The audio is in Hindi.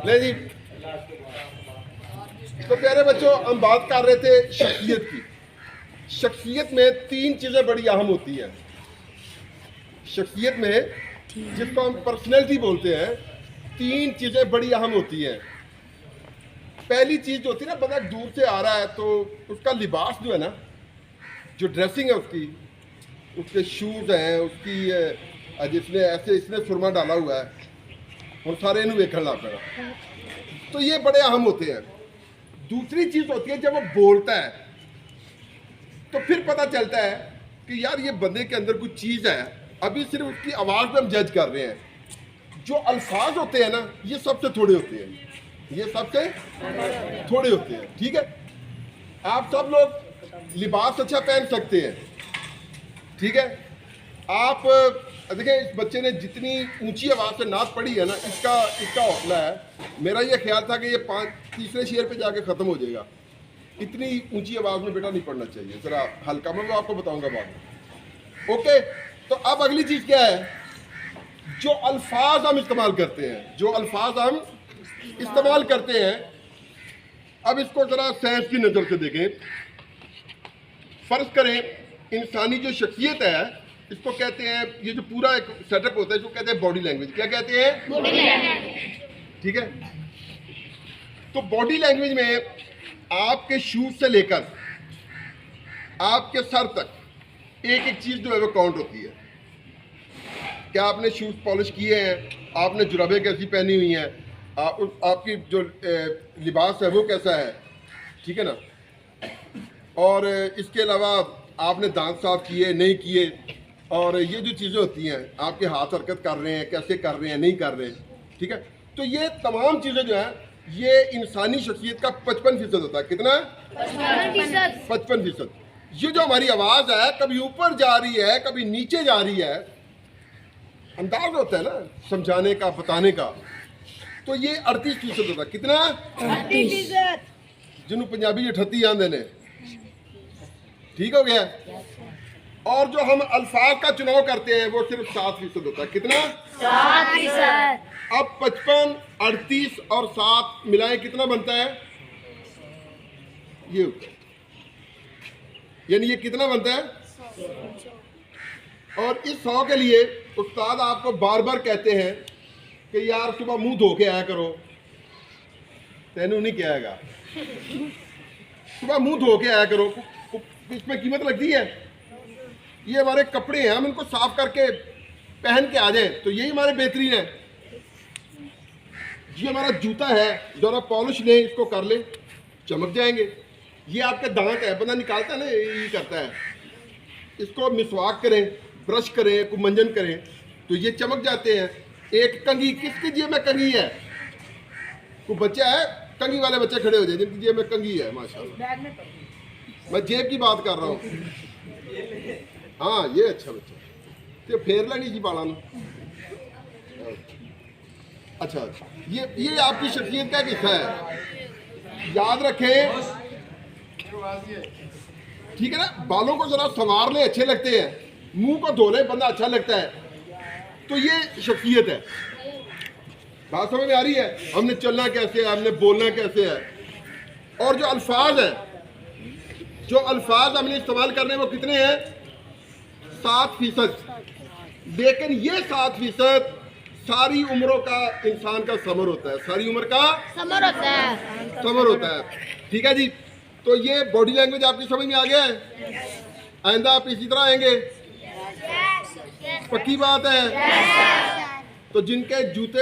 ले जी। तो प्यारे बच्चों, हम बात कर रहे थे शख्सियत की। शख्सियत में तीन चीज़ें बड़ी अहम होती हैं। शख्सियत में, जिसको हम पर्सनैलिटी बोलते हैं, तीन चीज़ें बड़ी अहम होती हैं। पहली चीज़ जो होती है ना, बंदा दूर से आ रहा है तो उसका लिबास जो है ना, जो ड्रेसिंग है उसकी, उसके शूज़ हैं, उसकी जिसने ऐसे इसने सुरमा डाला हुआ है और सारे इन्हें वेखण लग पड़ा, तो ये बड़े अहम होते हैं। दूसरी चीज़ होती है जब वो बोलता है तो फिर पता चलता है कि यार ये बंदे के अंदर कुछ चीज़ है। अभी सिर्फ उसकी आवाज़ पे हम जज कर रहे हैं। जो अल्फाज होते हैं ना, ये सबसे थोड़े होते हैं, ये सबसे थोड़े होते हैं। ठीक है, आप सब लोग लिबास अच्छा पहन सकते हैं, ठीक है। आप देखिए, इस बच्चे ने जितनी ऊंची आवाज़ से नात पढ़ी है ना, इसका हौसला है। मेरा ये ख्याल था कि ये तीसरे शेर पे जाके ख़त्म हो जाएगा। इतनी ऊंची आवाज़ में बेटा नहीं पढ़ना चाहिए, ज़रा हल्का। मैं आपको बताऊंगा बाद में। ओके, तो अब अगली चीज़ क्या है? जो अल्फाज हम इस्तेमाल करते हैं, जो अल्फाज हम इस्तेमाल करते हैं, अब इसको ज़रा साइंस की नज़र से देखें। फ़र्ज़ करें इंसानी जो शख्सियत है, इसको कहते हैं, ये जो पूरा एक सेटअप होता है, इसको कहते हैं बॉडी लैंग्वेज। क्या कहते हैं? Body language. ठीक है, तो बॉडी लैंग्वेज में आपके शूज से लेकर आपके सर तक एक एक चीज़ जो है वो काउंट होती है। क्या आपने शूज पॉलिश किए हैं? आपने जुराबें कैसी पहनी हुई हैं? आपकी जो लिबास है वो कैसा है? ठीक है ना। और इसके अलावा आपने दांत साफ किए नहीं किए, और ये जो चीज़ें होती हैं, आपके हाथ हरकत कर रहे हैं, कैसे कर रहे हैं, नहीं कर रहे हैं। ठीक है, तो ये तमाम चीज़ें जो हैं, ये इंसानी शख्सियत का 55% होता है। कितना? 55%। ये जो हमारी आवाज़ है, कभी ऊपर जा रही है, कभी नीचे जा रही है, अंदाज होता है ना समझाने का, बताने का। तो ये 38% होता है। कितना? 38%। जिन्होंने पंजाबी 38 आंदे ने। ठीक हो गया। और जो हम अल्फाज का चुनाव करते हैं वो सिर्फ 7% होता है। कितना? 7%। अब 55, 38 और 7 मिलाएं कितना बनता है? ये, यानी ये कितना बनता है? 100। और इस 100 के लिए उस्ताद आपको बार बार कहते हैं कि यार सुबह मुंह धो के आया करो। तेनू नहीं कहेगा, सुबह मुंह धो के आया करो। इसमें कीमत लगती है। ये हमारे कपड़े हैं, हम इनको साफ करके पहन के आ जाएं तो यही हमारे बेहतरीन है। ये हमारा जूता है, जरा पॉलिश लें, इसको कर लें, चमक जाएंगे। ये आपके दांत है, बंदा निकालता है ना, ये करता है, इसको मिसवाक करें, ब्रश करें, कुमंजन करें तो ये चमक जाते हैं। एक कंघी, किसकी जेब में कंघी है? कोई बच्चा है कंघी वाले बच्चे खड़े हो जाए जिनकी जेब में कंघी है? माशाल्लाह, मैं जेब की बात कर रहा हूँ। हाँ, ये अच्छा बच्चा, तो फेर लेनी जी बाला। अच्छा, ये आपकी शख्सियत का हिस्सा है, याद रखें। ठीक है ना। बालों को जरा संवार ले, अच्छे लगते हैं। मुंह को धो ले, बंदा अच्छा लगता है। तो ये शख्सियत है। बात समझ में आ रही है? हमने चलना कैसे है, हमने बोलना कैसे है। और जो अल्फाज है, जो अल्फाज हमने इस्तेमाल करने वो कितने हैं? 7%। लेकिन ये 7% सारी उम्रों का इंसान का समर होता है। सारी उम्र का समर होता है। समर होता है। ठीक है जी। तो ये बॉडी लैंग्वेज आपकी समझ में आ गया है? आइंदा आप इसी तरह आएंगे? पक्की बात है। तो जिनके जूते